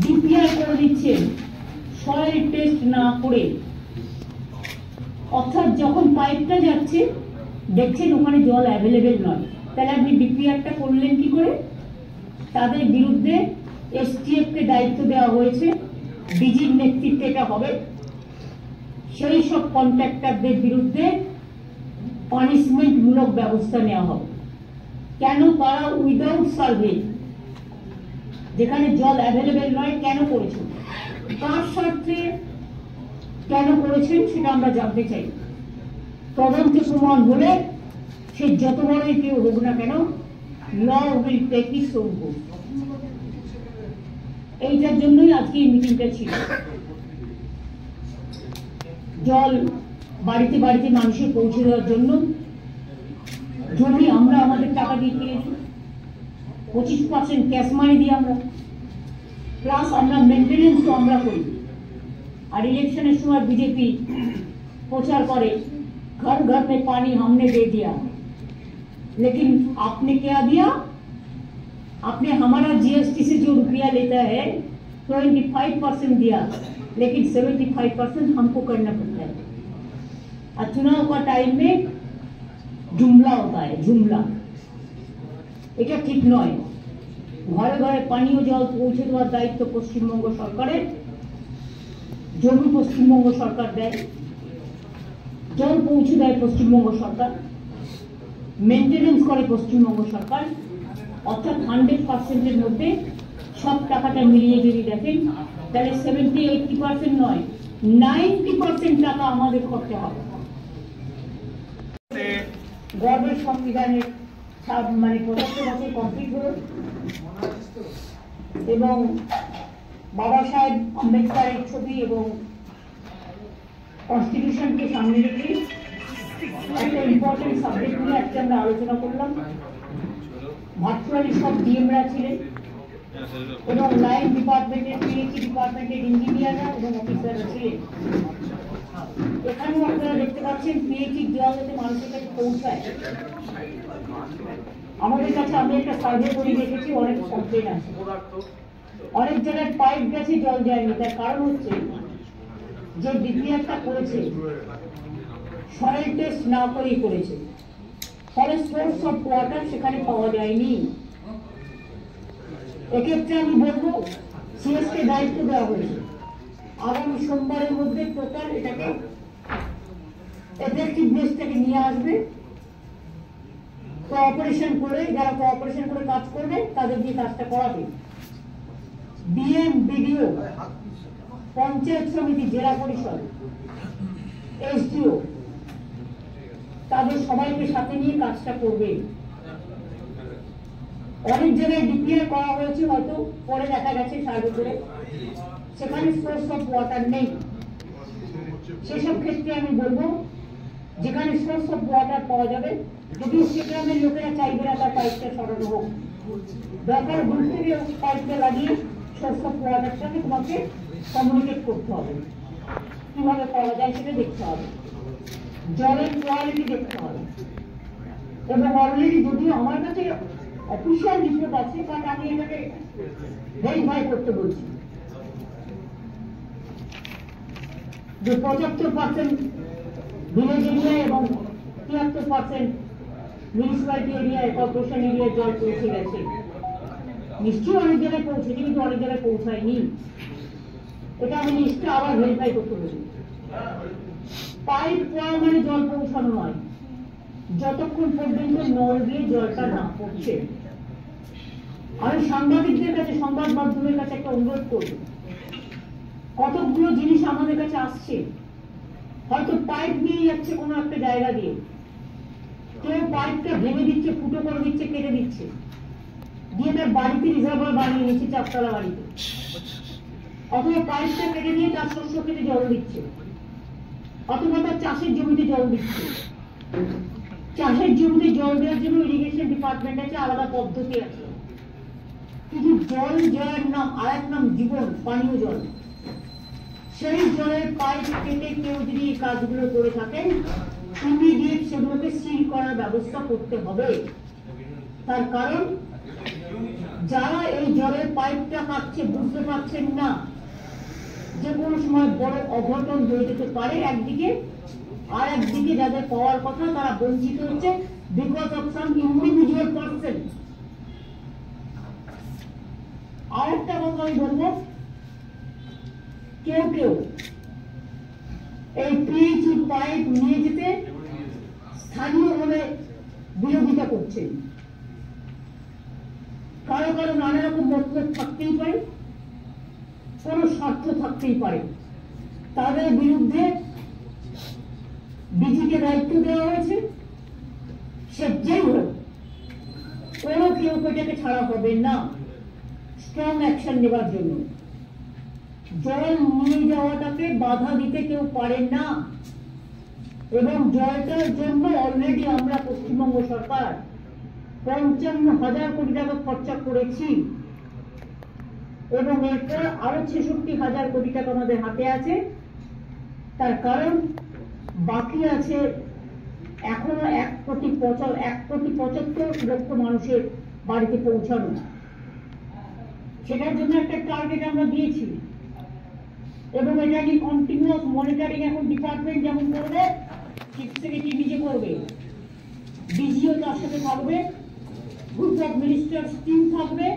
DPR করে দিচ্ছেন soil test না করে, অর্থাৎ যখন পাইপটা যাচ্ছে দেখছেন ওখানে জল অ্যাভেলেবেল নয়, তাহলে আপনি ডিপিআরটা করলেন কি করে? তাদের বিরুদ্ধে এসটিএফ কে দায়িত্ব দেওয়া হয়েছে, ডিজির নেতৃত্বে এটা হবে। সেই সব কন্ট্রাক্টরদের বিরুদ্ধে পানিশমেন্ট মূলক ব্যবস্থা নেওয়া হবে। কেন তারা উইদাউট সার্ভে, যেখানে জল অ্যাভেলেবেল নয়, কেন করেছেন, কার স্বার্থে কেন করেছেন সেটা আমরা জানতে চাই। তদন্ত প্রমাণ হলে সে যত বড়ই কেউ হোক না কেন, law will take its own course. এইটার জন্যই আজকে এই মিটিংটা ছিল। জল বাড়িতে বাড়িতে মানুষের পৌঁছে দেওয়ার জন্য জমি আমরা আমাদের টাকা দিয়ে কিনেছি, 25% ক্যাশ মানি দিয়ে আমরা, প্লাস আমরা মেনটেনেন্সও আমরা করি। আর ইলেকশনের সময় बीजेपी प्रचार करे घर घर में पानी हमने दे दिया, लेकिन आपने क्या दिया? आपने हमारा जीएसटी से जो रुपया लेता है 25% दिया, लेकिन 75% हमको करना पड़ता है। और चुनाव का टाइम में जुमला होता है, जुमला, এটা ঠিক নয়। ঘরে ঘরে পানীয় জল পৌঁছে দেওয়ার দায়িত্ব পশ্চিমবঙ্গ সরকারের। জমি পশ্চিমবঙ্গ সরকার দেয়, জল পৌঁছে দেয় পশ্চিমবঙ্গ সরকার, মেনটেনেন্স করে পশ্চিমবঙ্গ সরকার। অর্থাৎ 100%-এর মধ্যে সব টাকাটা মিলিয়ে যদি দেখেন তাহলে 70-80% নয়, 90% টাকা আমাদের খরচা হবে। গর্বের সংবিধানের মানে 75 বছর কমপ্লিট হল এবং বাবা সাহেব আম্বেদকরের ছবি এবং কনস্টিটিউশনকে সামনে রেখে একটা ইম্পর্টেন্ট সাবজেক্ট নিয়ে আজকে আমরা আলোচনা করলাম। ভার্চুয়ালি সব ডিএমরা ছিলেন এবং লাইন ডিপার্টমেন্টের, পিএইচই ডিপার্টমেন্টের ইঞ্জিনিয়াররা এবং অফিসাররা ছিলেন। এখানেও আপনারা দেখতে পাচ্ছেন পিএইচই জল যাতে মানুষের কাছে পৌঁছায়। আমাদের কাছে আমি একটা সার্ভে করে দেখেছি, অনেক কমপ্লেন আছে, অনেক জায়গায় পাইপ গেছে জল যায়নি। তার কারণ হচ্ছে যে ডিপিআরটা করেছে সয়েল টেস্ট না করেই করেছে, ফলে সোর্স অফ ওয়াটার সেখানে পাওয়া যায়নি। এক্ষেত্রে আমি বলবো সিএসকে দায়িত্ব দেওয়া হয়েছে, আগামী সোমবারের মধ্যে টোটাল এটাকে এফেক্টিভনেসটাকে নিয়ে আসবে, কোঅপারেশন করে, যারা কোঅপারেশন করে কাজ করবে তাদের দিয়ে কাজটা করাবে। ডিএম, বিডিও, পঞ্চায়েত সমিতি, জেলা পরিষদ, এসডিও, তাদের সবাইকে সাথে নিয়ে কাজটা করবে। অনেক জায়গায় ডিপিআর করা হয়েছে, হয়তো পরে দেখা গেছে সার্ভে করে সেখানে সোর্স অফ ওয়াটার নেই। সেসব ক্ষেত্রে আমি বলবো যেখানে সোর্স অফ ওয়াটার পাওয়া যাবে, যদিও সে গ্রামের লোকেরা চাইবে না তার পাইপটা সরানো হোক, দরকার দূর থেকে পাইপটা লাগিয়ে সোর্স অফ ওয়াটারটাকে তোমাকে কমিউনিকেট করতে হবে, কিভাবে পাওয়া যায় সেটা দেখতে হবে, জলের কোয়ালিটি দেখতে হবে। এবং অলরেডি যদিও আমার কাছে অফিসিয়াল রিপোর্ট আছে, বাট আমি এটাকে ভেরিফাই করতে বলছি যে 75% ভিলেজ এরিয়া এবং 73% মিউনিসিপ্যালিটি এরিয়ায়, কর্পোরেশন এরিয়ায় জল পৌঁছে গেছে। নিশ্চয়ই অনেক জায়গায় পৌঁছেছে, কিন্তু অনেক জায়গায় পৌঁছায়নি। এটা আমি নিশ্চয়ই আবার ভেরিফাই করতে বলছি। পাইপ দেওয়া মানে জল পৌঁছানো নয়, যতক্ষণ পর্যন্ত নল দিয়ে জলটা না পড়ছে। আমি সাংবাদিকদের কাছে, সংবাদ মাধ্যমের কাছে একটা অনুরোধ করব, কতগুলো জিনিস আমাদের কাছে আসছে, হয়তো পাইপ দিয়ে যাচ্ছে কোনো একটা জায়গা দিয়ে, কেউ পাইপটা ভেঙে দিচ্ছে, ফুটো করে দিচ্ছে, কেটে দিচ্ছে, দিয়ে তার বাড়িতে রিজার্ভার বানিয়ে নিচ্ছে, চারতলা বাড়িতে, অথবা পাইপটা কেটে দিয়ে তার শস্য কেটে জল দিচ্ছে, অথবা তার চাষের জমিতে জল দিচ্ছে। চাষের জমিতে জল দেওয়ার জন্য ইরিগেশন ডিপার্টমেন্ট আছে, আলাদা পদ্ধতি আছে, কিন্তু জল জলের নাম আর এক নাম জীবন, পানীয় জল। সেই জলের পাইপ কেটে কেউ যদি এই কাজগুলো করে থাকেন, ইমিডিয়েট সেগুলোকে সিল করার ব্যবস্থা করতে হবে। তার কারণ যারা এই জলের পাইপটা কাটছে বুঝতে পারছেন না যে কোনো সময় বড় অঘটন হয়ে যেতে পারে একদিকে, আর একদিকে যাদের পাওয়ার কথা তারা বঞ্চিত হচ্ছে because of some individual person. আর একটা কথা আমি বলবো, কেউ কেউ এই পিএইচই পাইপ নিয়ে যেতে স্থানীয়ভাবে বিরোধিতা করছেন। কারো কারো নানা রকম মতলব থাকতেই পারে, কোনো স্বার্থ থাকতেই পারে, তাদের বিরুদ্ধে ডিজিকে দায়িত্ব দেওয়া হয়েছে। সে যেই হোক, কোনো কেউ এটাকে ছাড়া হবে না, স্ট্রং অ্যাকশন নেবার জন্য। জল নিয়ে যাওয়াটাকে বাধা দিতে কেউ পারে না, এবং জলটার জন্য অলরেডি আমরা পশ্চিমবঙ্গ সরকার 55,000 কোটি টাকা খরচা করেছি, এবং এরপর আরো 66,000 কোটি টাকা আমাদের হাতে আছে। তার কারণ বাকি আছে এখনো 1,75 লক্ষ মানুষের বাড়িতে পৌঁছানো। সেটার জন্য একটা টার্গেট আমরা দিয়েছি, এবং এটা নিয়ে কন্টিনিউয়াস মনিটরিং এখন ডিপার্টমেন্ট যেমন করবে, চিফ সেক্রেটারি নিজে করবে, ডিজিও তার সাথে থাকবে, গ্রুপ অফ মিনিস্টার্স টিম থাকবে,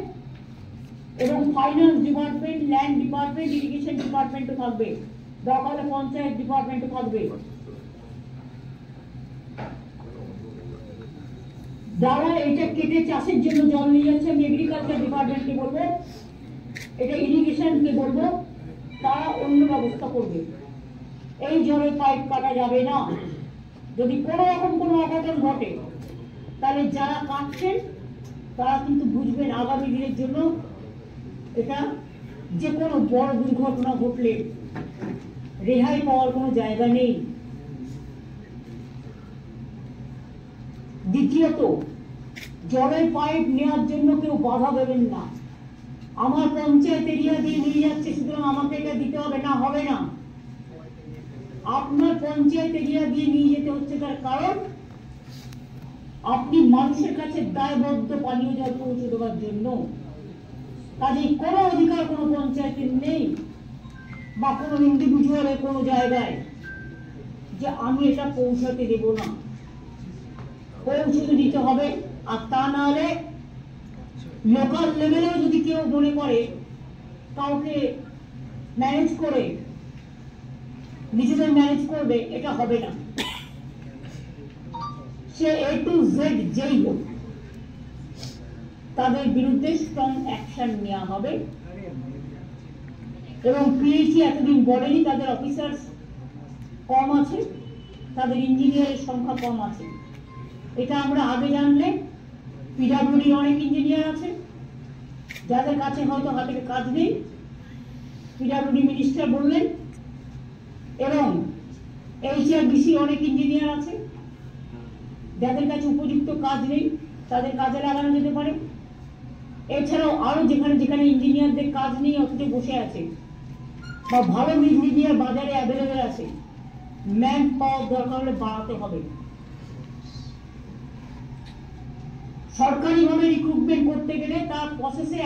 এবং finance department, land department, irrigation ডিপার্টমেন্টও থাকবে, দরকার পঞ্চায়েত ডিপার্টমেন্টও থাকবে। যারা এটা কেটে চাষের জন্য জল নিয়ে যাচ্ছে, আমি এগ্রিকালচার ডিপার্টমেন্টকে বলবো, এটা ইরিগেশনকে বলবো, তারা অন্য ব্যবস্থা করবে। এই জলের পাইপ কাটা যাবে না। যদি কোনো রকম কোনো অঘটন ঘটে, তাহলে যারা কাটছেন তারা কিন্তু বুঝবেন আগামী দিনের জন্য এটা যে কোনো বড় দুর্ঘটনা ঘটলে রেহাই পাওয়ার কোনো জায়গা নেই। দ্বিতীয়ত, জলের পাইপ নেওয়ার জন্য কেউ বাধা দেবেন না। আমার পঞ্চায়েত এরিয়া দিয়ে নিয়ে যাচ্ছে, সুতরাং আমাকে এটা দিতে হবে না, হবে না। আপনার পঞ্চায়েত এরিয়া দিয়ে নিয়ে যেতে হচ্ছে, তার কারণ আপনি মানুষের কাছে দায়বদ্ধ পানীয় জল পৌঁছে দেওয়ার জন্য। কাজেই কোনো অধিকার কোনো পঞ্চায়েতের নেই বা কোনো ইন্ডিভিজুয়ালের কোনো জায়গায় যে আমি এটা পৌঁছাতে দেব না। পৌঁছে দিতে হবে, আর তা না হলে লোকাল লেভেলেও যদি কেউ মনে করে কাউকে ম্যানেজ করে নিজেদের ম্যানেজ করবে, এটা হবে না। সে A to Z যেই হোক, তাদের বিরুদ্ধে স্ট্রং অ্যাকশন নেওয়া হবে। এবং পিএইচই এতদিন বলেনি, তাদের অফিসার্স কম আছে, তাদের ইঞ্জিনিয়ারের সংখ্যা কম আছে। এটা আমরা আগে জানলে, পিডব্লিউডি অনেক ইঞ্জিনিয়ার আছে যাদের কাছে হয়তো হাতে কাজ নেই, পিডব্লিউডি মিনিস্টার বললেন, এবং HRDC অনেক ইঞ্জিনিয়ার আছে যাদের কাছে উপযুক্ত কাজ নেই, তাদের কাজে লাগানো যেতে পারে। এছাড়াও আরো যেখানে যেখানে ইঞ্জিনিয়ারদের কাজ নেই অথচ বসে আছে, বা ভালো ইঞ্জিনিয়ার বাজারে অ্যাভেলেবেল আছে, ম্যান পাওয়ার দরকার হলে বাড়াতে হবে। সরকারিভাবে রিক্রুটমেন্ট করতে গেলে তার প্রসেসে